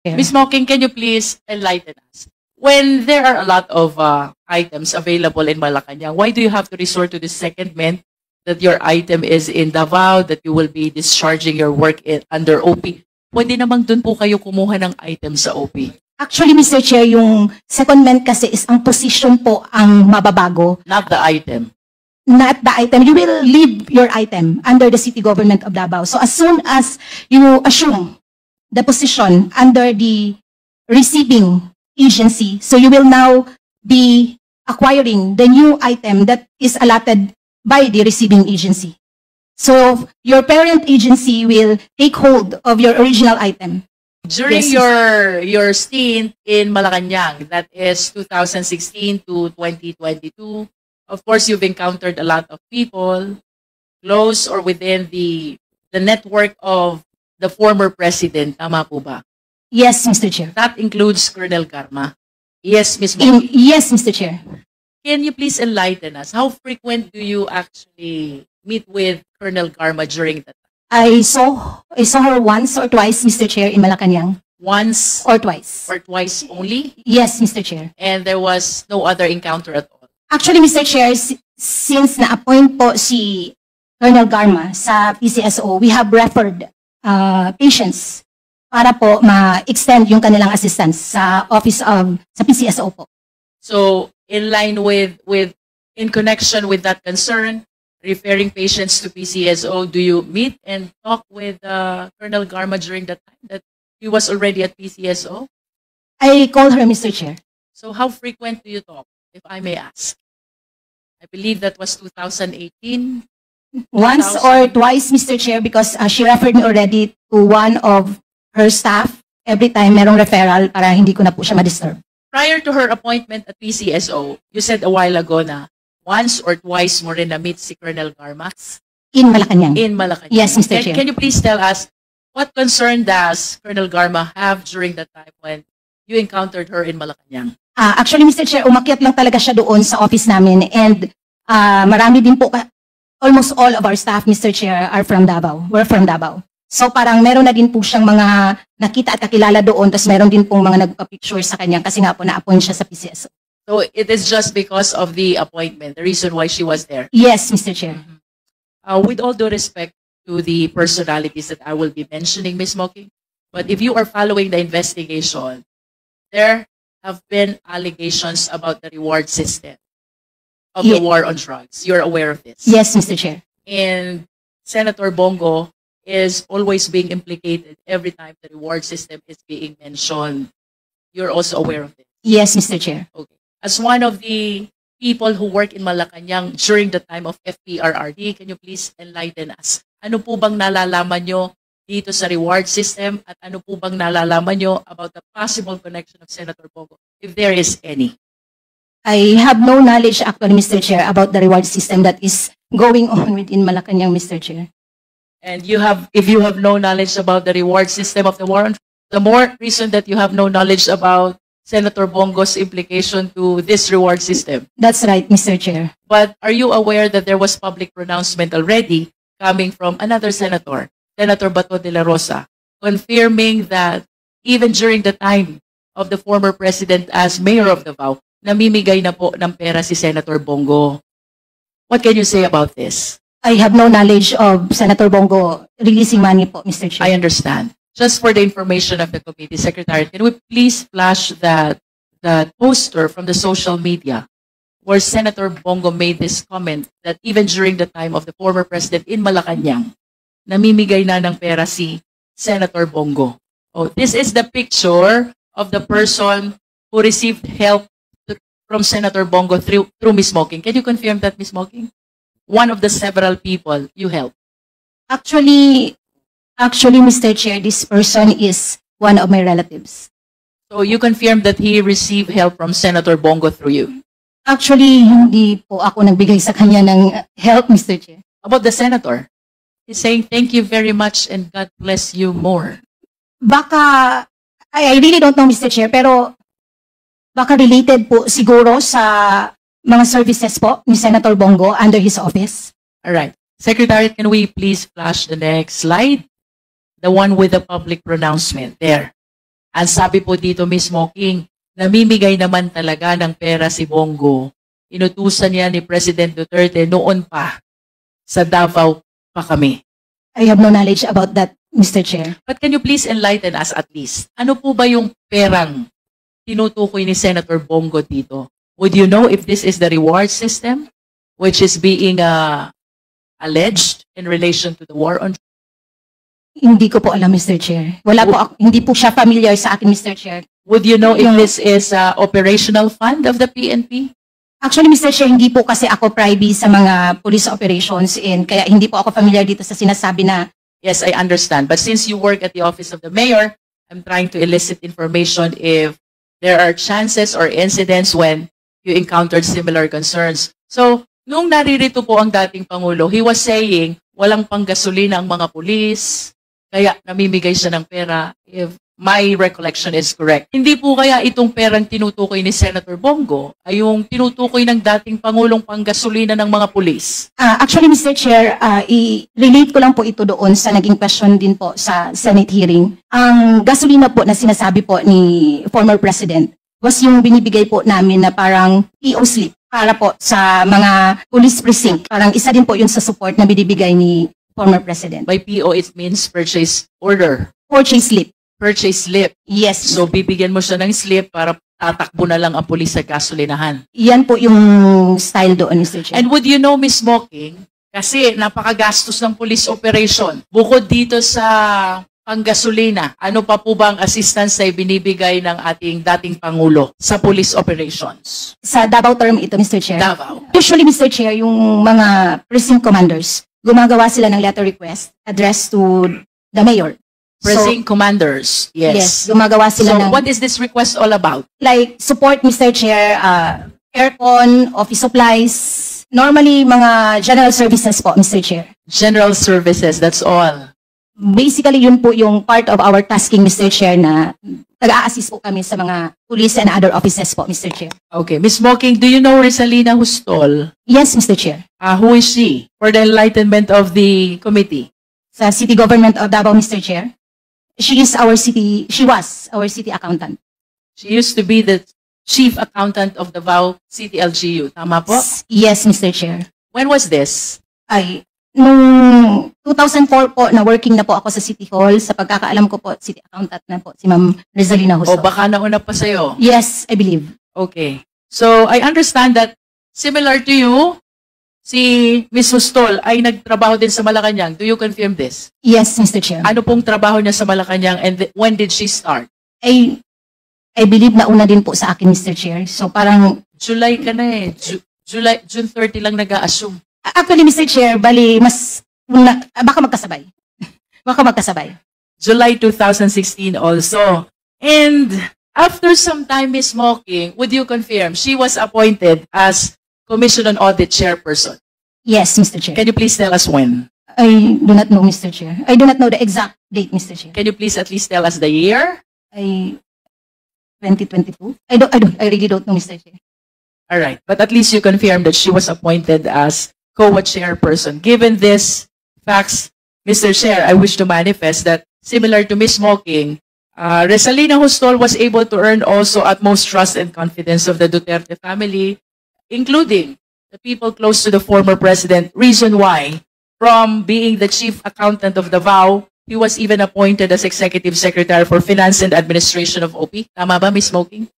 Ms. Mocking, can you please enlighten us? When there are a lot of items available in Malacanang, why do you have to resort to the secondment that your item is in Davao, that you will be discharging your work under OP? Pwede namang dun po kayo kumuha ng item sa OP. Actually, Mr. Chair, yung secondment kasi is ang position po ang mababago. Not the item. Not the item. You will leave your item under the city government of Davao. So as soon as you assume the position under the receiving agency, so you will now be acquiring the new item that is allotted by the receiving agency. So your parent agency will take hold of your original item. During Yes. your stint in Malacanang, that is 2016 to 2022, of course, you've encountered a lot of people close or within the network of the former president. Tama po ba? Yes, Mr. Chair. That includes Colonel Garma. Yes, Ms. Mocking. Yes, Mr. Chair. Can you please enlighten us? How frequent do you actually meet with Colonel Garma during that time? I saw her once or twice, Mr. Chair, in Malacanang. Once Or twice. or twice only? Yes, Mr. Chair. And there was no other encounter at all? Actually, Mr. Chair, since na-appoint po si Colonel Garma sa PCSO, we have referred patients para po ma-extend yung kanilang assistance sa office of sa PCSO po. So, in line in connection with that concern, referring patients to PCSO, do you meet and talk with Colonel Garma during that time that he was already at PCSO? I called her, Mr. Chair. So, how frequent do you talk, if I may ask? I believe that was 2018. Once or twice, Mr. Chair, because she referred me already to one of her staff. Every time merong referral para hindi ko na po siya ma-disturb. Prior to her appointment at PCSO, you said a while ago na once or twice mo rin na-meet si Colonel Garma In Malacanang. in Malacanang. Yes, Mr. Chair. Can you please tell us what concern does Colonel Garma have during that time when you encountered her in Malacanang? Actually, Mr. Chair, umakyat lang talaga siya doon sa office namin and marami din po, almost all of our staff, Mr. Chair, are from Davao. We're from Davao. So parang meron na din po siyang mga nakita at nakilala doon, tapos meron din pong mga nagpa-picture sa kanya kasi nga po na-appoint siya sa PCSO. So it is just because of the appointment, the reason why she was there. Yes, Mr. Chair. With all due respect to the personalities that I will be mentioning, Ms. Mocking, but if you are following the investigation, there have been allegations about the reward system of the war on drugs. You're aware of this? Yes, Mr. Chair. And Senator Bongo is always being implicated every time the reward system is being mentioned. You're also aware of this? Yes, Mr. Chair. Okay. As one of the people who work in Malacanang during the time of FPRRD, can you please enlighten us? Ano po bang nalalaman nyo dito sa reward system at ano po bang nalalaman nyo about the possible connection of Senator Bongo, if there is any? I have no knowledge actually, Mr. Chair, about the reward system that is going on within Malacanang, Mr. Chair. And if you have no knowledge about the reward system of the war on, the more reason that you have no knowledge about Senator Bongo's implication to this reward system. That's right, Mr. Chair. But are you aware that there was public pronouncement already coming from another senator, Senator Bato de la Rosa, confirming that even during the time of the former president as mayor of Davao, namimigay na po ng pera si Senator Bongo. What can you say about this? I have no knowledge of Senator Bongo releasing money po, Mr. Chair. I understand. Just for the information of the committee, Secretary, can we please flash that poster from the social media where Senator Bongo made this comment that even during the time of the former president in Malacanang, namimigay na ng pera si Senator Bongo. Oh, this is the picture of the person who received help from Senator Bongo through Ms. Mocking. Can you confirm that, Ms. Mocking? One of the several people you helped. Actually, Mr. Chair, this person is one of my relatives. So you confirm that he received help from Senator Bongo through you? Actually, hindi po ako nagbigay sa kanya ng help, Mr. Chair. About the senator? He's saying, thank you very much and God bless you more. Baka, I really don't know, Mr. Chair, pero baka related po siguro sa mga services po ni Senator Bongo under his office. All right. Secretary, can we please flash the next slide? The one with the public pronouncement there. Ang sabi po dito, Miss Mocking, namimigay naman talaga ng pera si Bongo. Inutusan niya ni President Duterte noon pa sa Davao pa kami. I have no knowledge about that, Mr. Chair. But can you please enlighten us at least? Ano po ba yung perang tinutukoy ni Senator Bongo dito? Would you know if this is the reward system which is being alleged in relation to the war on drugs? Hindi ko po alam, Mr. Chair. Wala po ako, hindi po siya familiar sa akin, Mr. Chair. Would you know if this is operational fund of the PNP? Actually, Mr. Chair, hindi po kasi ako privy sa mga police operations and kaya hindi po ako familiar dito sa sinasabi na. Yes, I understand. But since you work at the office of the mayor, I'm trying to elicit information if there are chances or incidents when you encountered similar concerns. So, nung naririto po ang dating Pangulo, he was saying, walang panggasolina ang mga pulis, kaya namimigay siya ng pera, if my recollection is correct. Hindi po kaya itong perang tinutukoy ni Senator Bongo ay yung tinutukoy ng dating Pangulong panggasolina ng mga pulis? Actually, Mr. Chair, i-relate ko lang po ito doon sa naging question din po sa Senate hearing. Ang gasolina po na sinasabi po ni former President was yung binibigay po namin na parang PO slip para po sa mga police precinct. Parang isa din po yun sa support na binibigay ni former President. By PO, it means purchase order. Purchase slip. Purchase slip. Yes. So, bibigyan mo siya ng slip para tatakbo na lang ang pulis sa gasolinahan. Yan po yung style doon, Mr. Chair. And would you know, Miss Mocking, kasi napakagastos ng police operation. Bukod dito sa panggasolina, ano pa po ba ang assistance na ibinibigay ng ating dating Pangulo sa police operations? Sa Davao term ito, Mr. Chair. Davao. Usually, Mr. Chair, yung mga precinct commanders, gumagawa sila ng letter request addressed to the mayor. Precinct commanders. Yes. Gumagawa sila So, ng, what is this request all about? like, support, Mr. Chair, aircon, office supplies, normally, mga general services po, Mr. Chair. General services, that's all. Basically, yun po yung part of our tasking, Mr. Chair, na nag-a-assist po kami sa mga police and other offices po, Mr. Chair. Okay. Miss Mocking, do you know Rizalina Hustol? Yes, Mr. Chair. Who is she? For the enlightenment of the committee. Sa City Government of Davao, Mr. Chair. She was our city accountant. She used to be the chief accountant of Davao City LGU. Tama po? Yes, Mr. Chair. When was this? Ay, nung 2004 po, na working na po ako sa City Hall. Sa pagkakaalam ko po, city accountant na po, si Ma'am Rizalina O Hustol. baka nauna pa sa'yo? Yes, I believe. Okay. So, I understand that similar to you, si Ms. Hustol ay nagtrabaho din sa Malacanang. Do you confirm this? Yes, Mr. Chair. Ano pong trabaho niya sa Malacanang and when did she start? I believe na una din po sa akin, Mr. Chair. So parang, July ka na eh. June 30 lang nag-a-assume. actually, Mr. Chair, bali, baka magkasabay. Baka magkasabay. July 2016 also. And after some time, Ms. Mocking, would you confirm she was appointed as Commission on Audit Chairperson? Yes, Mr. Chair. Can you please tell us when? I do not know, Mr. Chair. I do not know the exact date, Mr. Chair. Can you please at least tell us the year? 2022? I really don't know, Mr. Chair. All right. But at least you confirmed that she was appointed as COA chairperson. Given this facts, Mr. Chair, I wish to manifest that similar to Ms. Mocking, Rizalina Hustol was able to earn also utmost trust and confidence of the Duterte family, including the people close to the former president. Reason why, from being the chief accountant of Davao, he was even appointed as executive secretary for finance and administration of OP. Tama ba, Ms. Mocking?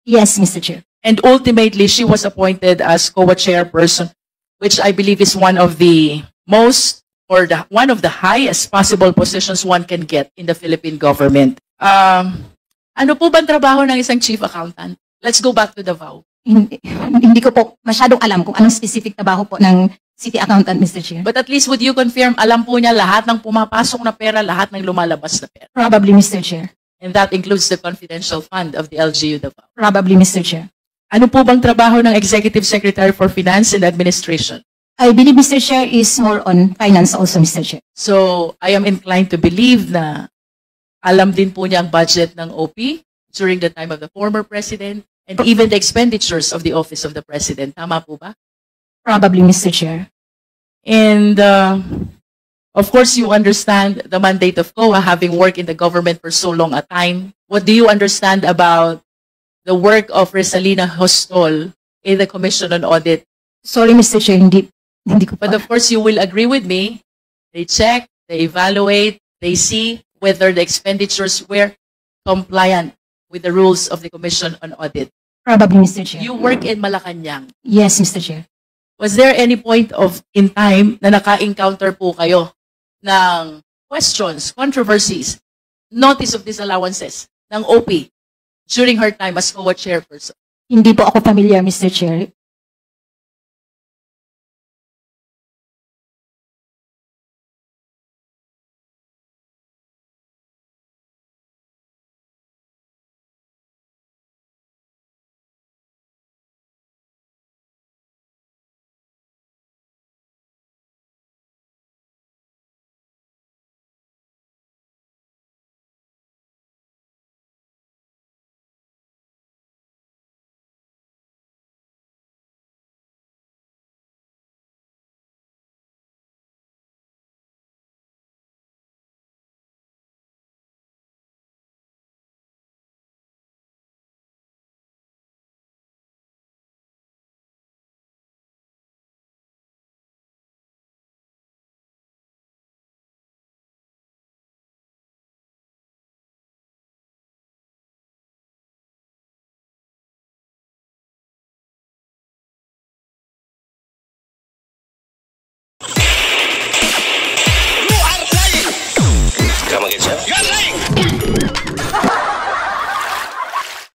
Yes, Mr. Chair. And ultimately, she was appointed as COA chairperson, which I believe is one of the most or one of the highest possible positions one can get in the Philippine government. Ano po bang trabaho ng isang chief accountant? Let's go back to Davao. Hindi ko po masyadong alam kung anong specific trabaho po ng city accountant, Mr. Chair. But at least would you confirm, alam po niya lahat ng pumapasok na pera, lahat ng lumalabas na pera? Probably, Mr. Chair. And that includes the confidential fund of the LGU Davao. Probably, Mr. Chair. Ano po bang trabaho ng Executive Secretary for Finance and Administration? I believe, Mr. Chair, is more on finance also, Mr. Chair. So, I am inclined to believe na alam din po niya ang budget ng OP during the time of the former president and even the expenditures of the office of the president. Tama po ba? Probably, Mr. Chair. And Of course, you understand the mandate of COA, having worked in the government for so long a time. What do you understand about the work of Resalina Hostol in the Commission on Audit? Sorry, Mr. Chair, hindi ko But pa. of course, you will agree with me. They check, they evaluate, they see whether the expenditures were compliant with the rules of the Commission on Audit. Probably, Mr. Chair. You work in Malacanang. Yes, Mr. Chair. Was there any point of in time na naka-encounter po kayo ng questions, controversies, notice of disallowances ng OP during her time as COA chairperson? Hindi po ako familiar, Mr. Chair. Come again, sir.